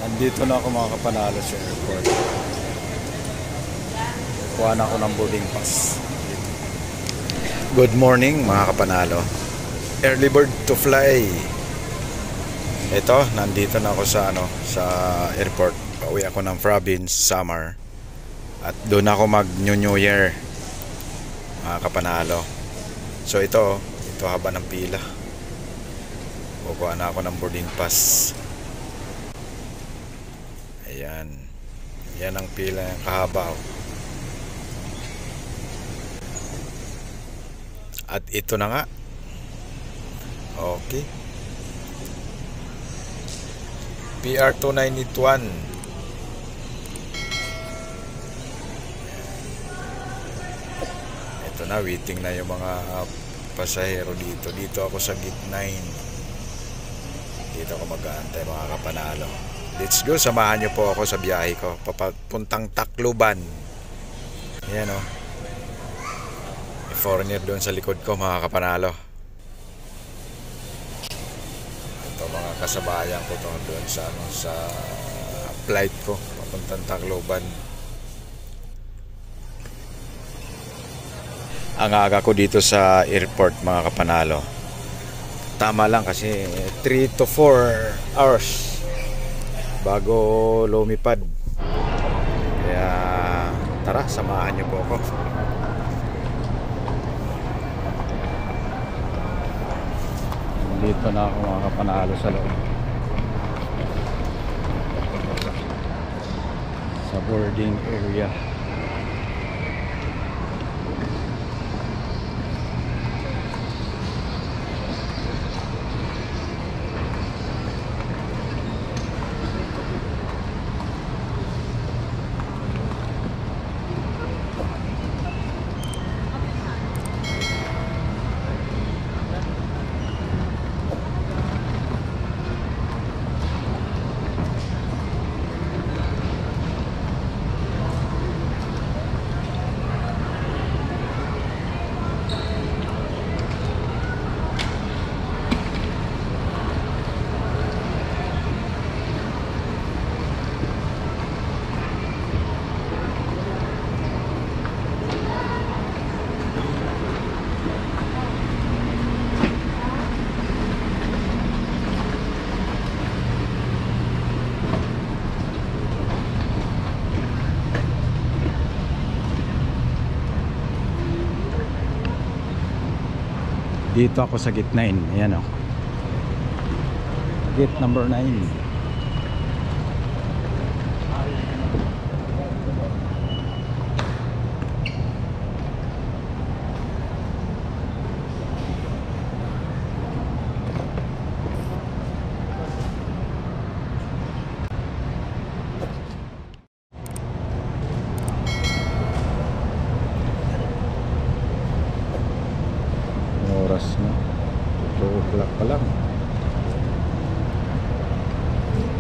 Nandito na ako mga kapanalo sa airport. Kuha na ako ng boarding pass. Good morning mga kapanalo. Early bird to fly. Ito, nandito na ako sa sa airport. Pauwi ako ng province, Samar. At doon ako mag New Year. Mga kapanalo. So ito haba ng pila. Kukuha na ako ng boarding pass. Ayan. Yan ang pila ng kahaba. At ito na nga. Okay. PR 2981. Ito na, waiting na yung mga pasahero dito. Dito ako sa gate 9. Dito ako mag-aantay mga kapanalo. Let's go, samahan nyo po ako sa biyahe ko papuntang Tacloban. Ayan o. May foreigner doon sa likod ko mga kapanalo. Ito mga kasabayan ko doon sa flight ko papuntang Tacloban. Ang aga ko dito sa airport mga kapanalo. Tama lang kasi 3 to 4 hours bago lumipad. Kaya tara, samahan niyo po ako. Dito na ako mga kapanalo sa loob. Sa boarding area. Dito ako sa gate 9. Ayan o. Gate number 9. Oras na 2 o'clock pa lang,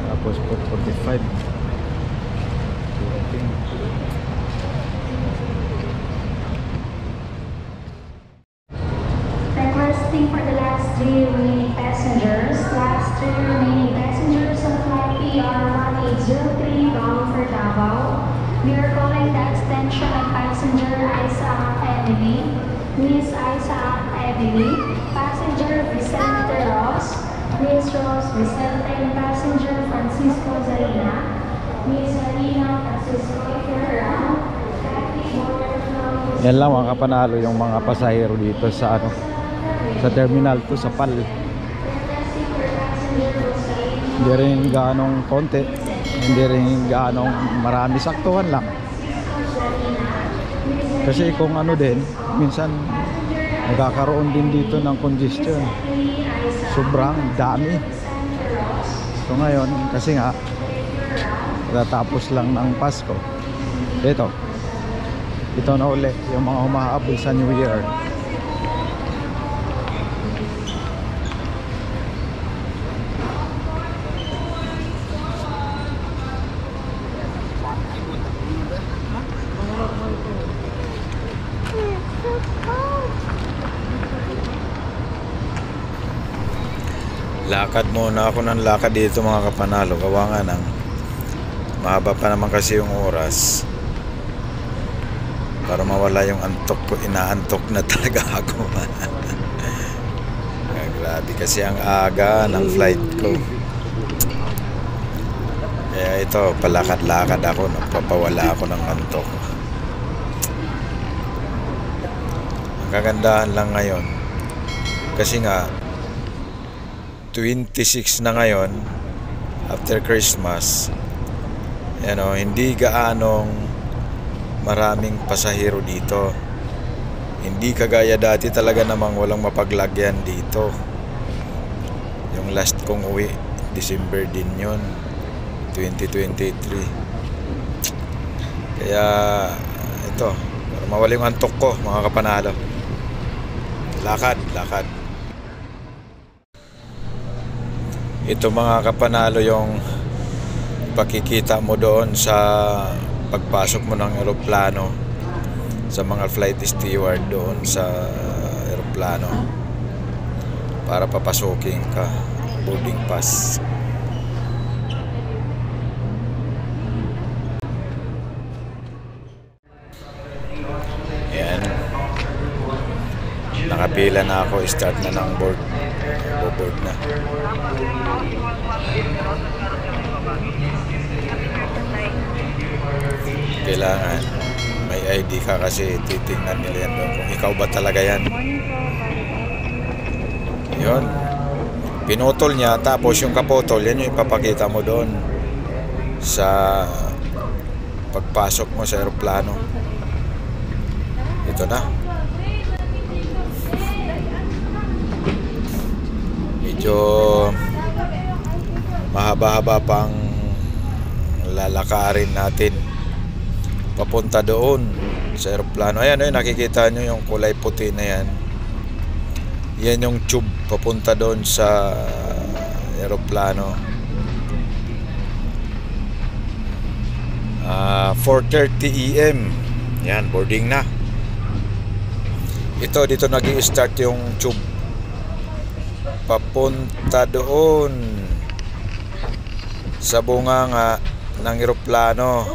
tapos 4:45 requesting for the last 3 remaining passengers. Last 3 remaining passengers on flight PR 1803 bound for Davao. We are calling the extension of passenger Isaac Emily. Miss Isaac Emily, passenger Vicente Ross, Miss Ross Vicente, and passenger Francisco Zarina, Miss Zarina Francisco Ferran. Yan lang mga kapanalo yung mga pasahero dito sa sa terminal 2 sa PAL. Hindi rin gaanong konti, hindi rin gaanong marami, saktuhan lang. Kasi kung din, minsan nagkakaroon din dito ng congestion. Sobrang dami. So ngayon, kasi nga tatapos lang ng Pasko. Ito na ulit yung mga humahabol sa New Year. Lakad muna ako ng lakad dito mga kapanalo. Gawa nga ng Mahaba pa naman kasi yung oras. Para mawala yung antok ko, inaantok na talaga ako. Grabe kasi ang aga ng flight ko. Kaya ito, palakad-lakad ako, nagpapawala ako ng antok. Ang kagandahan lang ngayon, kasi nga 26 na ngayon after Christmas, hindi gaanong maraming pasahero dito. Hindi kagaya dati, talaga namang walang mapaglagyan dito. Yung last kong uwi, December din yun, 2023. Kaya ito, para mawala yung antok ko, mga kapanalo, lakad. Ito mga kapanalo, yung pakikita mo doon sa pagpasok mo ng eroplano, sa mga flight steward doon sa eroplano para papasukin ka, boarding pass. Ayan, nakapila na ako, start na ng board na. Kailangan may ID ka kasi titingnan nila yan doon kung ikaw ba talaga yan. Yun, pinutol niya, tapos yung kaputol, yan yung ipapakita mo doon sa pagpasok mo sa eroplano. Ito na, medyo mahaba-haba pang lalakarin natin papunta doon sa eroplano. Ayan, nakikita nyo yung kulay puti na yan. Yan yung tube papunta doon sa eroplano. 4:30 AM. Yan, boarding na. Ito, dito nag-i-start yung tube papunta doon sa bunganga ng eroplano.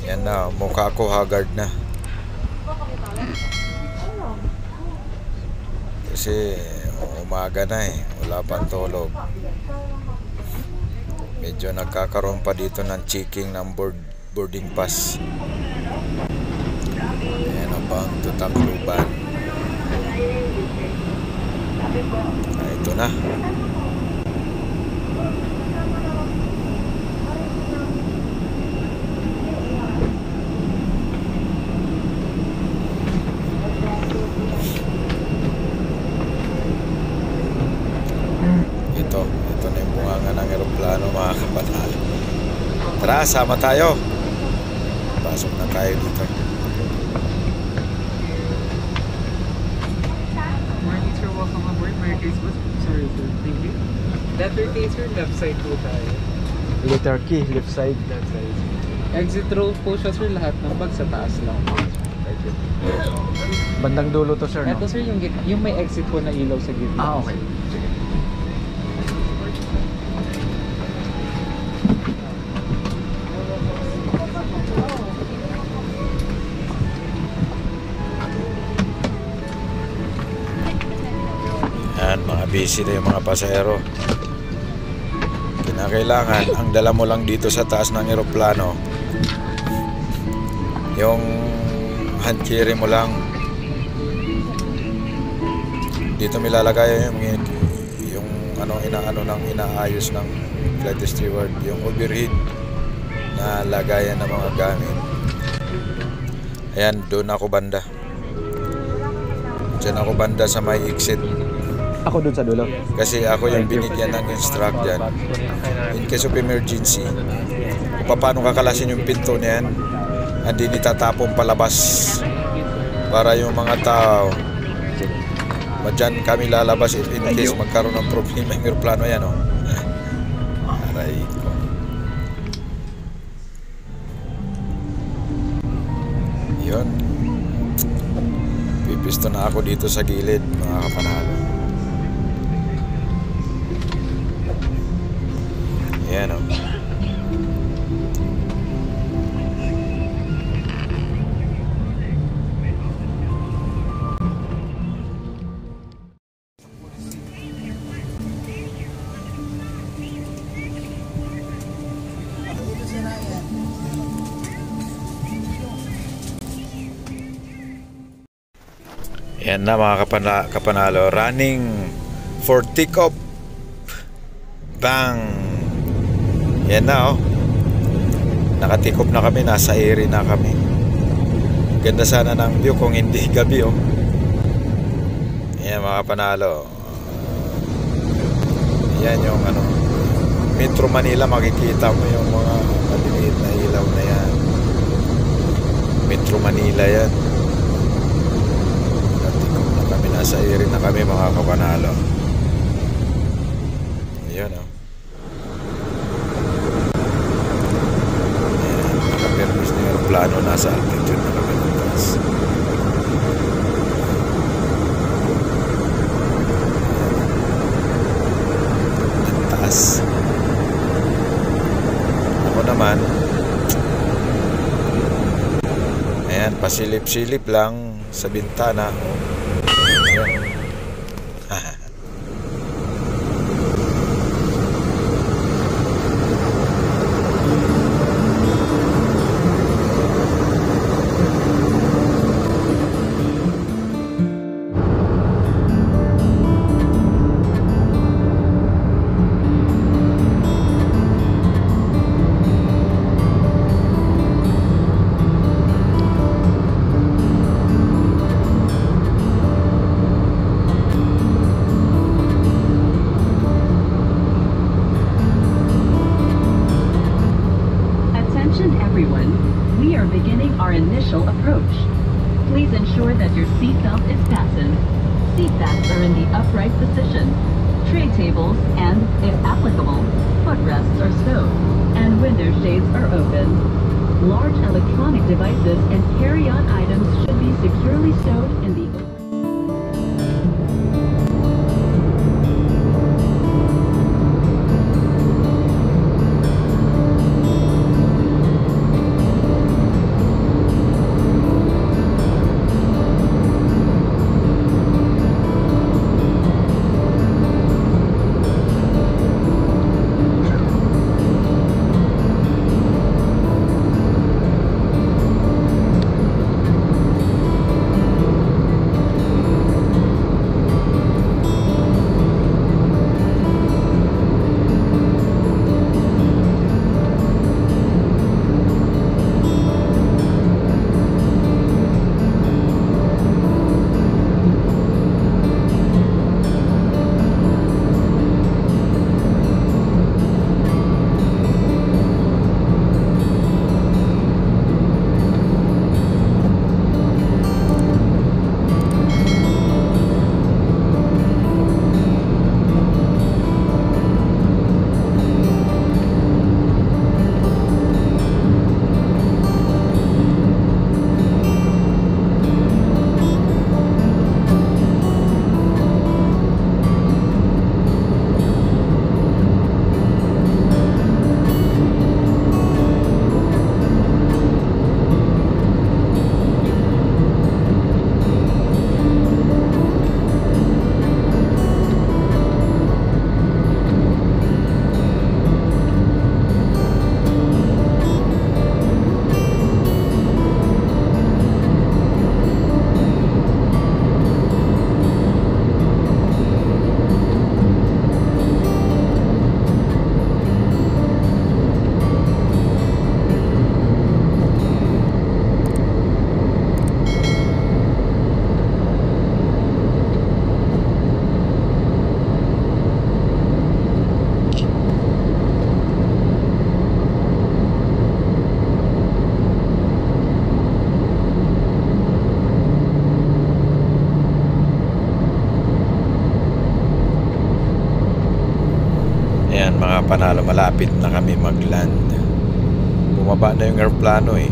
Yan na, mukha ko haggard na kasi umaga na wala pang tulog. Medyo nagkakaroon pa dito ng checking ng boarding pass. Ayan o bang Tacloban. Ito na. Ito na yung bunganga ng eroplano, mga kapanalo. Tara, sama tayo. Pasok na tayo dito. Morning sir, welcome aboard. Merry Christmas. Sorry sir, thank you. Letter K sir, left side po tayo. Letter K, left side. Left side. Exit row po siya sir, lahat ng bag sa taas lang. Bandang dulo to sir, no? Ito sir, yung may exit po na ilaw sa gitna. Okay. Sige. Yan, mga busy na yung mga pasahero. Kinakailangan, ang dala mo lang dito sa taas ng eroplano, yung hand carry mo lang. Dito milalagay yung inaayos ng flight steward, yung overhead na lagayan ng mga gamit. Ayan, doon ako banda. Diyan ako banda sa may exit. Ako dun sa dulo. Kasi ako yung binigyan ng instruct dyan. In case of emergency, kung paano kakalasin yung pinto niyan, hindi nitatapon palabas para yung mga tao, dyan kami lalabas in case magkaroon ng problema yung aeroplano. Yan, oh. Aray ko. Yun. Pipisto na ako dito sa gilid, mga kapanalo. Ayan, oh. Yan na mga kapanalo, running for take-off. Bang! Yan na, oh. Naka-take-off na kami, nasa area na kami. Ganda sana ng view kung hindi gabi, oh. Yan mga kapanalo. Yan yung ano, Metro Manila, makikita mo yung mga maliliit na ilaw na yan. Metro Manila yan. Kami nasa area na kami mga kapanalo. Ayan, oh. Ayan, nakapermis na yung plano, nasa altitude na kami ng taas. Ang taas. Ako naman, ayan, pasilip-silip lang sa bintana. We are beginning our initial approach. Please ensure that your seatbelt is fastened. Seat backs are in the upright position. Tray tables and, if applicable, footrests are stowed, and window shades are open. Large electronic devices and carry-on items should be securely stowed in the mga panalo, malapit na kami mag-land. Bumaba na yung aeroplano eh.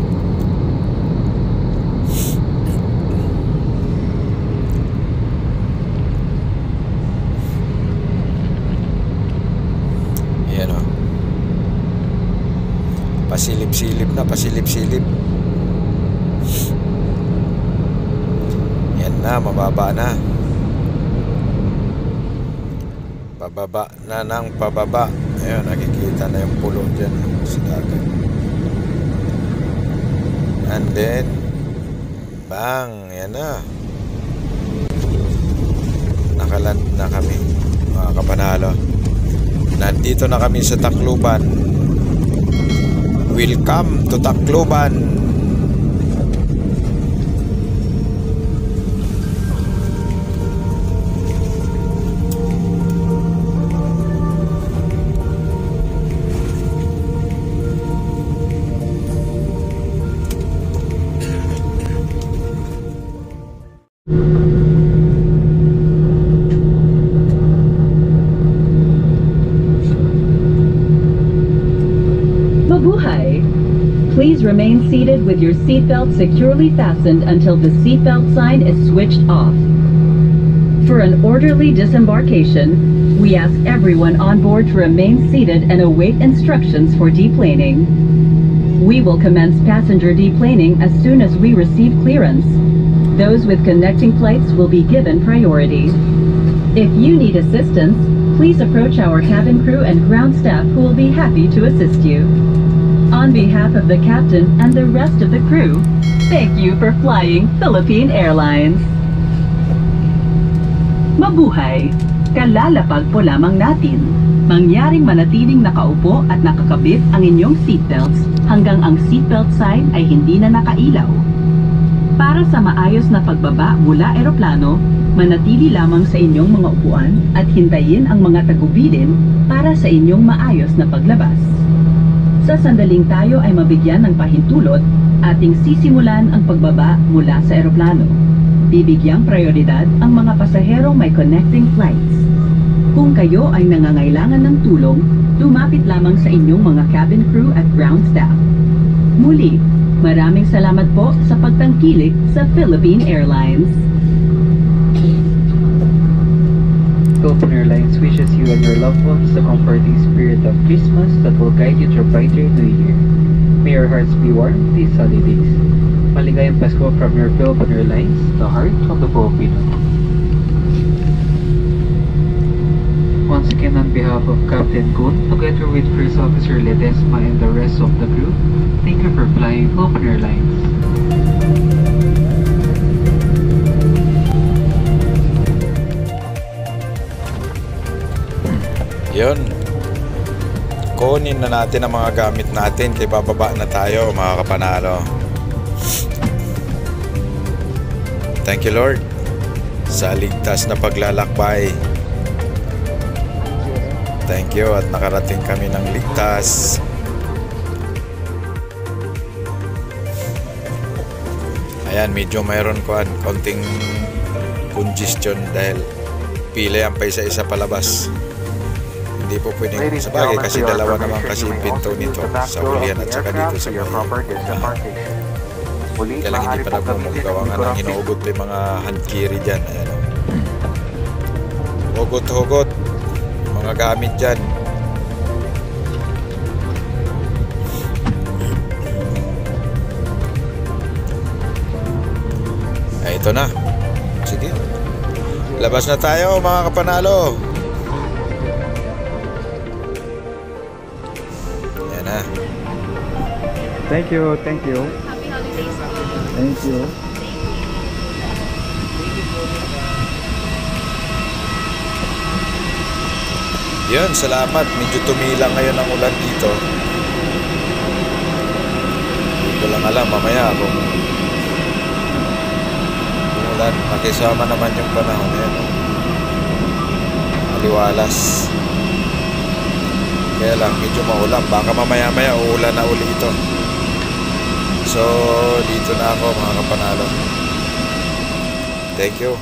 Yan o. Pasilip-silip na, pasilip-silip. Yan na, mababa na. Pababa na ng pababa. Ayun, nakikita na yung pulo dyan sa dagat. And then bang, yan na. Nakaland na kami, mga kapanalo. Nandito na kami sa Tacloban. Welcome to Tacloban. Mabuhay! Please remain seated with your seatbelt securely fastened until the seatbelt sign is switched off. For an orderly disembarkation, we ask everyone on board to remain seated and await instructions for deplaning. We will commence passenger deplaning as soon as we receive clearance. Those with connecting flights will be given priority. If you need assistance, please approach our cabin crew and ground staff who will be happy to assist you. On behalf of the captain and the rest of the crew, thank you for flying Philippine Airlines. Mabuhay! Kalalapag po lamang natin. Mangyaring manatiling nakaupo at nakakabit ang inyong seatbelts hanggang ang seatbelt sign ay hindi na nakailaw. Para sa maayos na pagbaba mula eroplano, manatili lamang sa inyong mga upuan at hintayin ang mga tagubilin para sa inyong maayos na paglabas. Sa sandaling tayo ay mabigyan ng pahintulot, ating sisimulan ang pagbaba mula sa eroplano. Bibigyang prioridad ang mga pasaherong may connecting flights. Kung kayo ay nangangailangan ng tulong, lumapit lamang sa inyong mga cabin crew at ground staff. Muli, maraming salamat po sa pagtangkilik sa Philippine Airlines. Philippine Airlines wishes you and your loved ones the comforting spirit of Christmas that will guide you to a brighter New Year. May your hearts be warm these holidays. Maligayang Pasko from your Philippine Airlines, the heart of the Filipino. Once again, on behalf of Captain Kun, together with First Officer Ledesma and the rest of the crew, thank you for flying Philippine Airlines. Yun, kunin na natin ang mga gamit natin kay bababa na tayo, mga kapanalo. Thank you, Lord, sa ligtas na paglalakbay. Thank you at nakarating kami ng ligtas. Ayan, medyo mayroon konting congestion dahil pila yan pa isa-isa palabas. Hindi po pwedeng sa bagay kasi dalawa naman kasi yung pinto nito sa hulihan at saka dito sa kaya lang hindi pa nagmumunggawa nga nang hinuugot yung mga hand carry dyan. Ayan, hugot mga gamit dyan. Ay, ito na. Sige, labas na tayo, mga kapanalo. Thank you. Happy holidays po. Thank you. Yun, salamat. Medyo tumila ngayon ang ulan dito. Hindi ko lang alam mamaya kung ulan. Makisama naman yung panahon. Ayan, aliwalas. Kaya lang medyo maulan. Baka mamaya-maya uulan na uli ito. So, dito na ako, mga kapanalo. Thank you.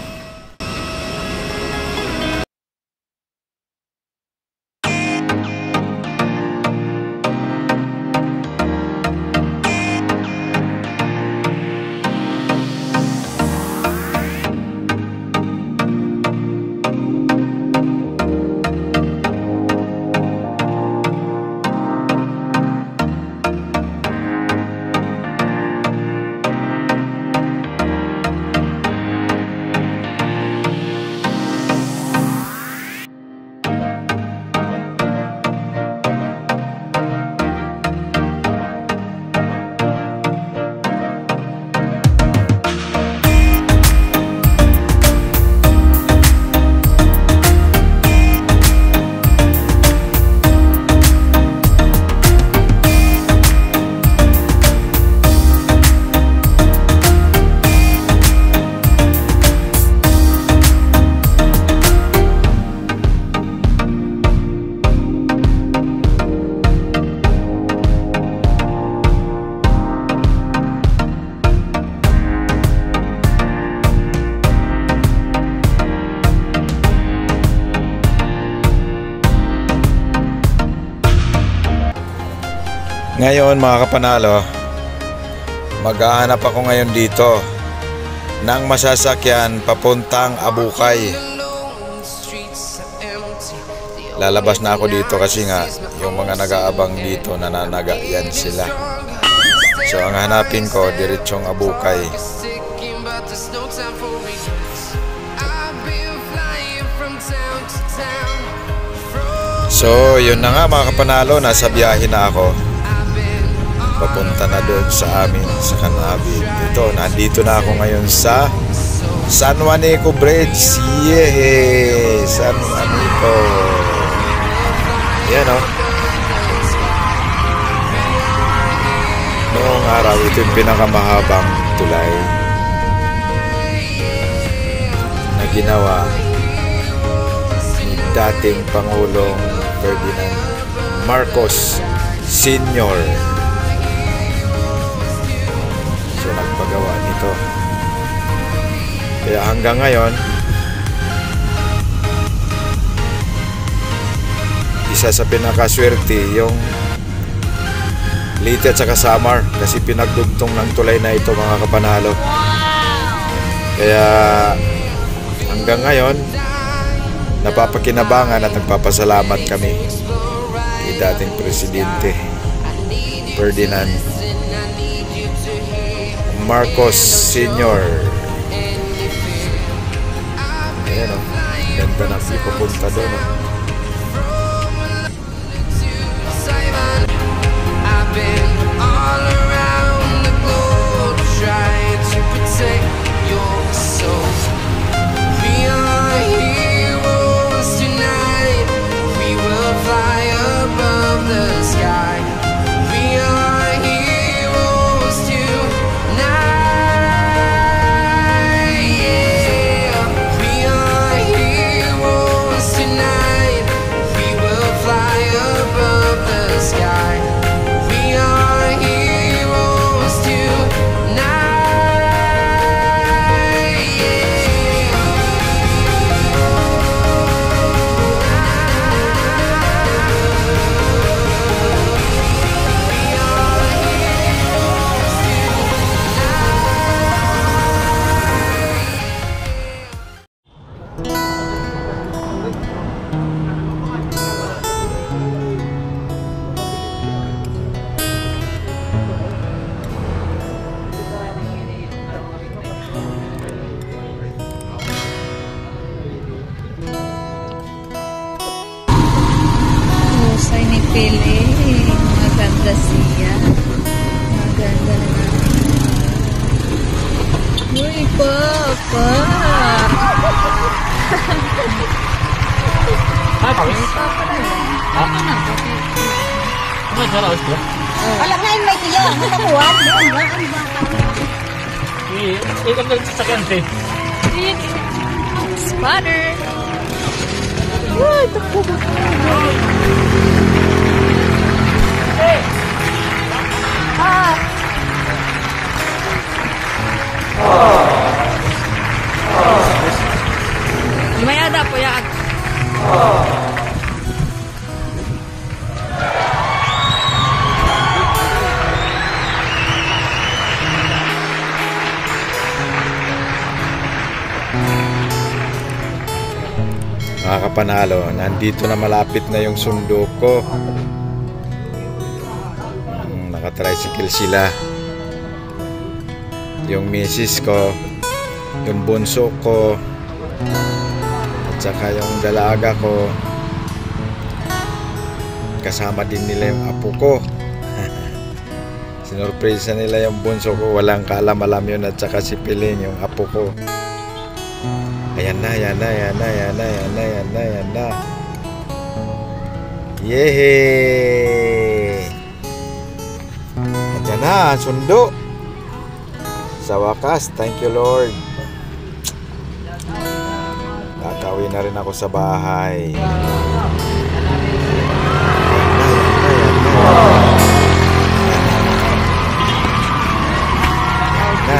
Ngayon mga kapanalo, maghahanap ako ngayon dito ng masasakyan papuntang Abukay. Lalabas na ako dito kasi nga yung mga nag-aabang dito nananaga yan sila. So ang hanapin ko diretsong Abukay. So yun na nga mga kapanalo, nasa biyahe na ako papunta na doon sa amin sa Canavid. Nandito na ako ngayon sa San Juanico Bridge. Yehey! San Juanico. Yan o. Noong araw, ito yung pinakamahabang tulay na ginawa ni dating Pangulong Ferdinand Marcos Sr. So nagpagawa nito. Kaya hanggang ngayon, isa sa pinakaswerte yung Leyte at saka Samar kasi pinagdugtong ng tulay na ito mga kapanalo. Kaya hanggang ngayon napapakinabangan at nagpapasalamat kami kay dating Presidente Ferdinand Marcos Sr. Ayan o, ganda na ipapunta doon o. All around the globe trying to protect your soul. We are heroes tonight. We will fly above the sky. We are heroes tonight. Yeah. We are heroes tonight. We will fly above the sky. Feeling maganda siya. Maganda na. Uy, Papa! Ay, pawis? Ha? Ano yung sarawis ko? Alam na yun, may kilo. Ano nakuhan? Ikot na sa sakyan, Spotter! Uy, takbo ba? Mayada po yan. Mga kapanalo, nandito na malapit na yung sundo ko. Naka-tricycle sila. Yung misis ko, yung bunso ko, at saka yung dalaga ko. Kasama din nila yung apo ko. Sinurpresa nila yung bunso ko. Walang kaalam-alam yun, at saka si Piling, yung apo ko. Ayan na, ayan na, ayan na, ayan na, ayan na, ayan na, ayan na. Yehey! Ayan na, sundo. Sa wakas, thank you Lord. Kakauwi na rin ako sa bahay. Ayan na, ayan na, ayan na. Ayan na.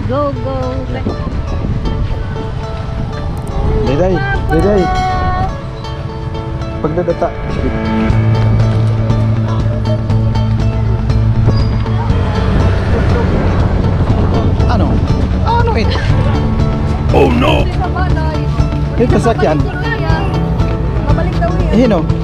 Go, go. Diday, Diday. Pagdadata. Ano? Ano ito? Oh no! Ito sasakyan. Babalik daw eh. Hino?